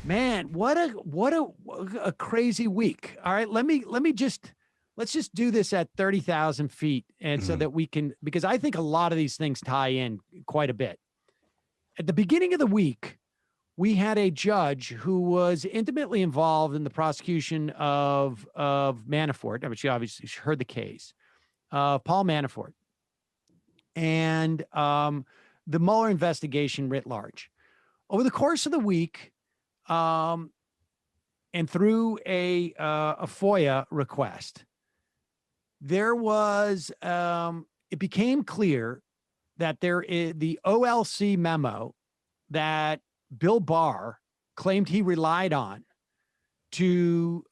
Man, what a crazy week. All right, let's just do this at 30,000 feet, and so that we can, because I think a lot of these things tie in quite a bit. At the beginning of the week, we had a judge who was intimately involved in the prosecution of Manafort. I mean, she obviously heard the case, Paul Manafort, and the Mueller investigation writ large. Over the course of the week, and through a FOIA request, there was it became clear that there is the OLC memo that Bill Barr claimed he relied on to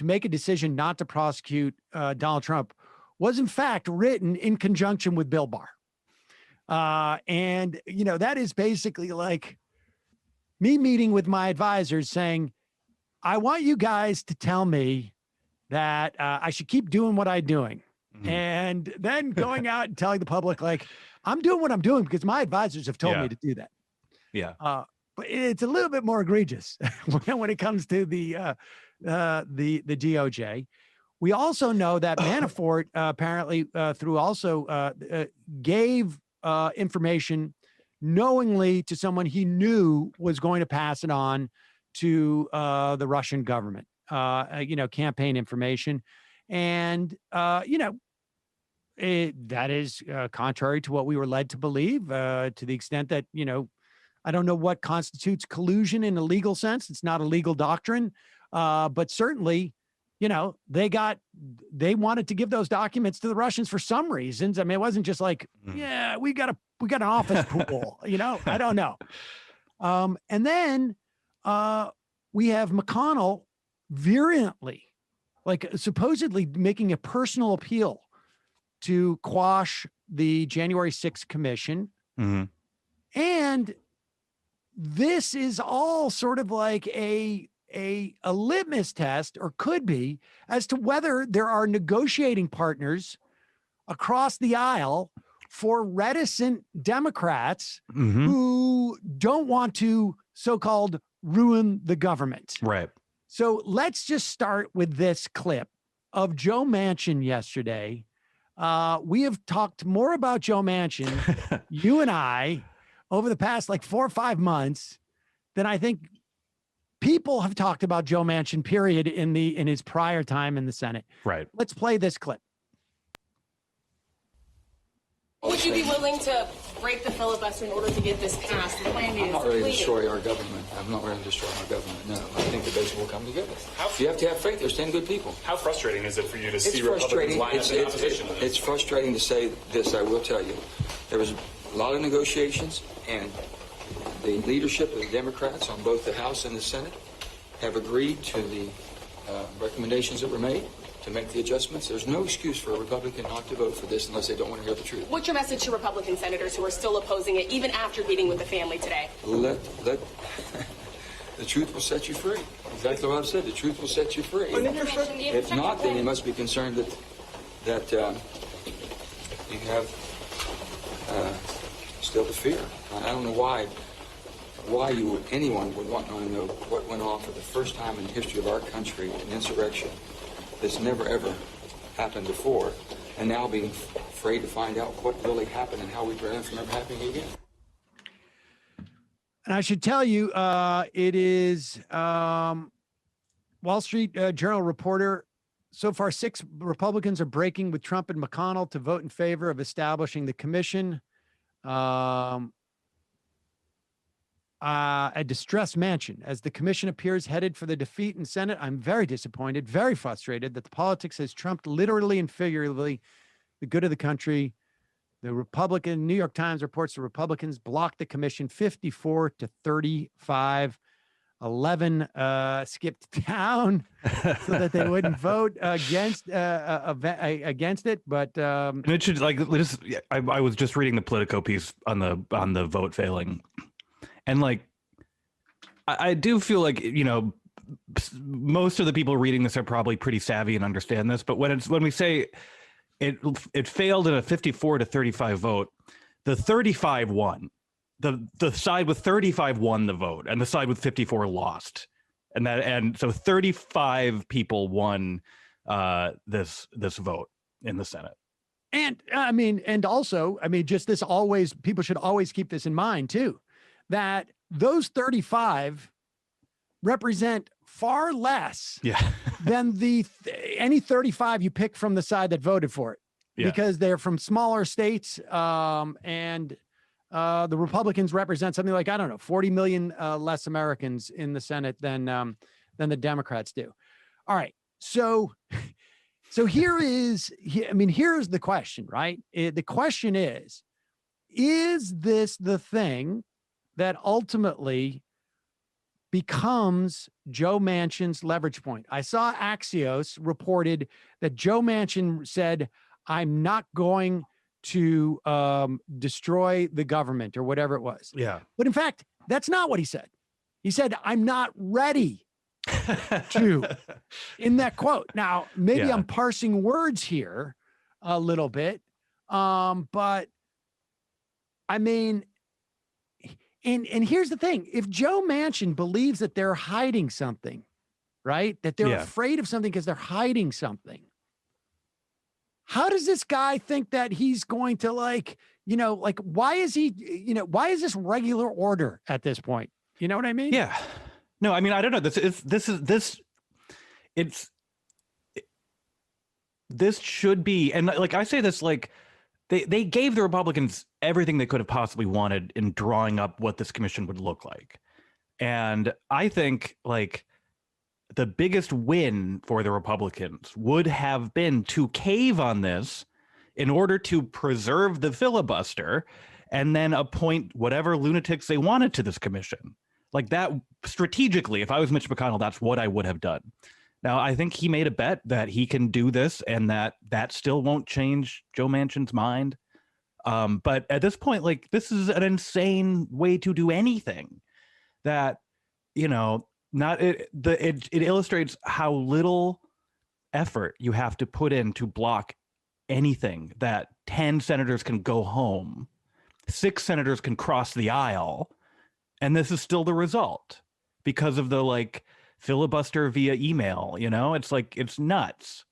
make a decision not to prosecute Donald Trump was in fact written in conjunction with Bill Barr. And, that is basically like me meeting with my advisors saying, I want you guys to tell me that I should keep doing what I'm doing. Mm-hmm. And then going out and telling the public, like, I'm doing what I'm doing because my advisors have told me to do that. Yeah. But it's a little bit more egregious when it comes to the DOJ. We also know that Manafort apparently gave information knowingly to someone he knew was going to pass it on to the Russian government, campaign information. And, that is contrary to what we were led to believe, to the extent that, I don't know what constitutes collusion in a legal sense. It's not a legal doctrine, but certainly, they wanted to give those documents to the Russians for some reasons. I mean, it wasn't just like, we got an office pool, I don't know. And then we have McConnell virulently, like supposedly making a personal appeal to quash the January 6th commission. Mm-hmm. And this is all sort of like a litmus test, or could be, as to whether there are negotiating partners across the aisle for reticent Democrats who don't want to so-called ruin the government. Right. So let's just start with this clip of Joe Manchin yesterday. We have talked more about Joe Manchin, you and I, over the past like 4 or 5 months than I think people have talked about Joe Manchin, period, in his prior time in the Senate. Right. Let's play this clip. Would you be willing to break the filibuster in order to get this passed? I'm not ready to destroy our government. I'm not ready to destroy our government. No, I think the base will come together. You have to have faith. There's 10 good people. How frustrating is it for you to see Republicans line up in opposition to this? It's frustrating to say this, I will tell you. There was a lot of negotiations, and the leadership of the Democrats on both the House and the Senate have agreed to the recommendations that were made to make the adjustments. There's no excuse for a Republican not to vote for this unless they don't want to hear the truth. What's your message to Republican senators who are still opposing it, even after meeting with the family today? Let the truth will set you free. Exactly what I've said. The truth will set you free. If not, then you must be concerned that you have still the fear. I don't know why anyone would want to know what went on for the first time in the history of our country, an insurrection that's never ever happened before, and now being afraid to find out what really happened and how we prevent it from ever happening again. And I should tell you, it is Wall Street Journal reporter. So far, 6 Republicans are breaking with Trump and McConnell to vote in favor of establishing the commission. A distressed Manchin. As the commission appears headed for the defeat in Senate, I'm very disappointed, very frustrated that the politics has trumped literally and figuratively the good of the country. The New York Times reports the Republicans blocked the commission 54-35. 11 skipped town so that they wouldn't vote against it. But and it should, like, I was just reading the Politico piece on the vote failing. And like, I do feel like, most of the people reading this are probably pretty savvy and understand this. But when we say it failed in a 54-35 vote, the 35 won. the side with 35 won the vote, and the side with 54 lost, and so 35 people won this vote in the Senate. And I mean, and also, I mean, just this always, people should always keep this in mind too, that those 35 represent far less than any 35 you pick from the side that voted for it, because they're from smaller states, and the Republicans represent something like, I don't know, 40 million less Americans in the Senate than the Democrats do. All right, so here's the question, right? The question is this the thing that ultimately becomes Joe Manchin's leverage point? I saw Axios reported that Joe Manchin said, I'm not going to destroy the government, or whatever it was. Yeah. But in fact, that's not what he said. He said, I'm not ready to, in that quote. Now, maybe I'm parsing words here a little bit, but I mean, and here's the thing. If Joe Manchin believes that they're hiding something, right? That they're afraid of something because they're hiding something, how does this guy think that he's going to, like, why is he, why is this regular order at this point? You know what I mean? Yeah. No, I mean, I don't know. This should be, and like I say this, like they gave the Republicans everything they could have possibly wanted in drawing up what this commission would look like. And I think, like, the biggest win for the Republicans would have been to cave on this in order to preserve the filibuster and then appoint whatever lunatics they wanted to this commission. Like that, strategically, if I was Mitch McConnell, that's what I would have done. Now, I think he made a bet that he can do this and that still won't change Joe Manchin's mind. But at this point, like, this is an insane way to do anything that, it illustrates how little effort you have to put in to block anything that 10 senators can go home, 6 senators can cross the aisle, and this is still the result because of the, like, filibuster via email. It's like, it's nuts.